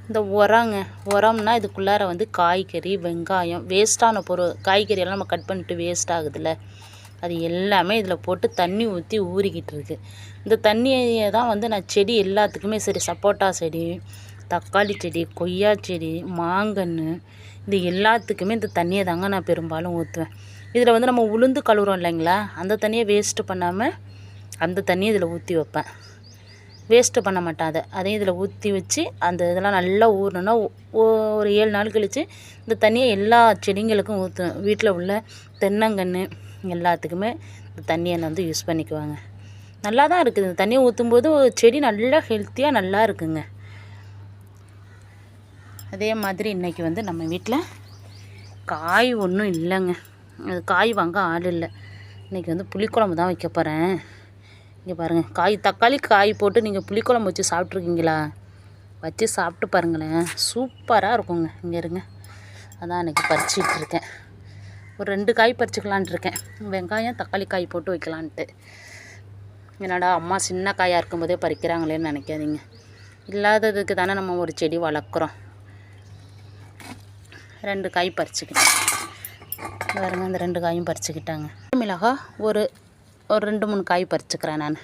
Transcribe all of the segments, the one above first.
இந்த உரம்னா இதுக்குள்ளார வந்து காய்கறி, வெங்காயம், வேஸ்ட்டான பொருள் காய்கறியெல்லாம் நம்ம கட் பண்ணிட்டு வேஸ்ட் ஆகுதுல்ல, அது எல்லாமே இதில் போட்டு தண்ணி ஊற்றி ஊறிக்கிட்டு இருக்கு. இந்த தண்ணியை தான் வந்து நான் செடி எல்லாத்துக்குமே சரி, சப்போட்டா செடி, தக்காளி செடி, கொய்யா செடி, மாங்கன்று, இது எல்லாத்துக்குமே இந்த தண்ணியை தாங்க நான் பெரும்பாலும் ஊற்றுவேன். இதில் வந்து நம்ம உளுந்து கழுவுறோம் இல்லைங்களா, அந்த தண்ணியை வேஸ்ட்டு பண்ணாமல் அந்த தண்ணியை இதில் ஊற்றி வைப்பேன். வேஸ்ட்டு பண்ண மாட்டேன். அதையும் இதில் ஊற்றி வச்சு அந்த இதெல்லாம் நல்லா ஊறணுன்னா ஒரு 7 நாள் கழித்து இந்த தண்ணியை எல்லா செடிங்களுக்கும் ஊற்றுவேன். வீட்டில் உள்ள தென்னங்கன்று எல்லாத்துக்குமே இந்த தண்ணியை வந்து யூஸ் பண்ணிக்குவாங்க. நல்லா தான் இருக்குது. இந்த தண்ணியை ஊற்றும்போது செடி நல்லா ஹெல்த்தியாக நல்லா இருக்குங்க. அதே மாதிரி இன்றைக்கி வந்து நம்ம வீட்டில் காய் ஒன்றும் இல்லைங்க. அது காய் வாங்க ஆள் இல்லை. இன்றைக்கி வந்து புளிக்குழம்பு தான் வைக்க போகிறேன். இங்கே பாருங்கள், தக்காளி காய் போட்டு நீங்கள் புளிக்குழம்பு வச்சு சாப்பிட்ருக்கீங்களா? வச்சு சாப்பிட்டு பாருங்களேன், சூப்பராக இருக்குங்க. இங்கே இருங்க, அதான் இன்றைக்கி பறிச்சிட்டு இருக்கேன். ஒரு 2 காய் பறிச்சிக்கலான்ட்டு இருக்கேன். வெங்காயம், தக்காளி காய் போட்டு வைக்கலான்ட்டு. என்னடா அம்மா சின்ன காயாக இருக்கும்போதே பறிக்கிறாங்களேன்னு நினைக்காதீங்க. இல்லாததுக்கு தானே நம்ம ஒரு செடி வளர்க்குறோம். 2 காய் பறிச்சுக்கிட்டேன் பாருங்க. அந்த 2 காயும் பறிச்சுக்கிட்டாங்க. மிளகாய் ஒரு 2-3 காய் பறிச்சுக்கிறேன் நான்.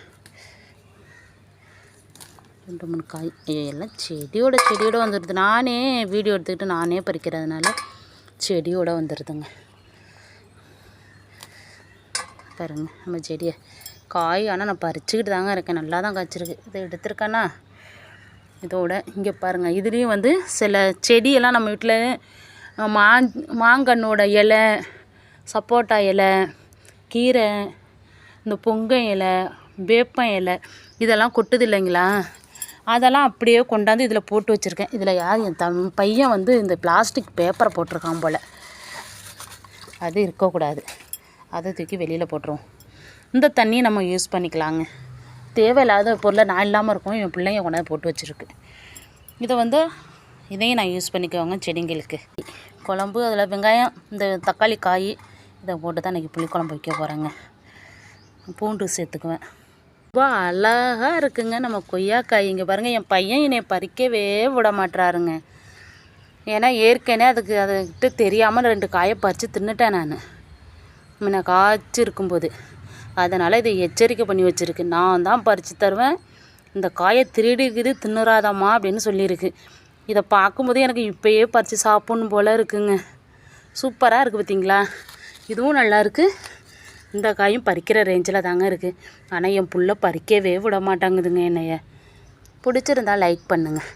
2-3 காய் எல்லாம் செடியோட வந்துடுது. நானே வீடியோ எடுத்துக்கிட்டு நானே பறிக்கிறதுனால செடியோடு வந்துடுதுங்க. பாருங்க நம்ம செடியை காய், ஆனால் நான் பறிச்சுக்கிட்டு தாங்க இருக்கேன். நல்லா தான் காய்ச்சிருக்கு. இதை எடுத்துருக்கேன்னா இதோட இங்கே பாருங்கள், இதுலேயும் வந்து சில செடியெல்லாம் நம்ம வீட்டில் மாங்கன்னோட இலை, சப்போட்டா இலை, கீரை, இந்த பொங்க இலை, வேப்பம் இலை இதெல்லாம் கொட்டுது இல்லைங்களா, அதெல்லாம் அப்படியே கொண்டாந்து இதில் போட்டு வச்சுருக்கேன். இதில் என் பையன் வந்து இந்த பிளாஸ்டிக் பேப்பரை போட்டிருக்கான் போல். அது இருக்கக்கூடாது, அதை தூக்கி வெளியில் போட்டுருவோம். இந்த தண்ணியை நம்ம யூஸ் பண்ணிக்கலாங்க. தேவையில்லாத பொருளை நான் இல்லாமல் இருக்கும், என் பிள்ளைங்க கொண்டாந்து போட்டு வச்சுருக்கு. இதையும் நான் யூஸ் பண்ணிக்குவாங்க செடிங்களுக்கு. குழம்பு, அதில் வெங்காயம், இந்த தக்காளி காய் இதை போட்டு தான் இன்றைக்கி புளிக்குழம்பு வைக்க போகிறேங்க. பூண்டு சேர்த்துக்குவேன். ரொம்ப அழகாக இருக்குங்க நம்ம கொய்யாக்காய். இங்கே பாருங்கள், என் பையன் என்னை பறிக்கவே விட மாட்டுறாருங்க. ஏன்னா ஏற்கனவே அதுக்கிட்ட தெரியாமல் 2 காயை பறித்து தின்னுட்டேன் நான் முன்ன காய்ச்சி இருக்கும்போது. அதனால் இதை எச்சரிக்கை பண்ணி வச்சுருக்கு. நான் தான் பறித்து தருவேன், இந்த காயை திருடிக்குது தின்னுறாதாம்மா அப்படின்னு சொல்லியிருக்கு. இதை பார்க்கும்போது எனக்கு இப்போயே பறித்து சாப்பிட்ணும் போல் இருக்குங்க. சூப்பராக இருக்குது பார்த்தீங்களா? இதுவும் நல்லா இருக்குது. இந்த காயும் பறிக்கிற ரேஞ்சில் தாங்க இருக்குது. ஆனால் என் புள்ள பறிக்கவே விட மாட்டாங்குதுங்க என்னைய. பிடிச்சிருந்தா லைக் பண்ணுங்கள்.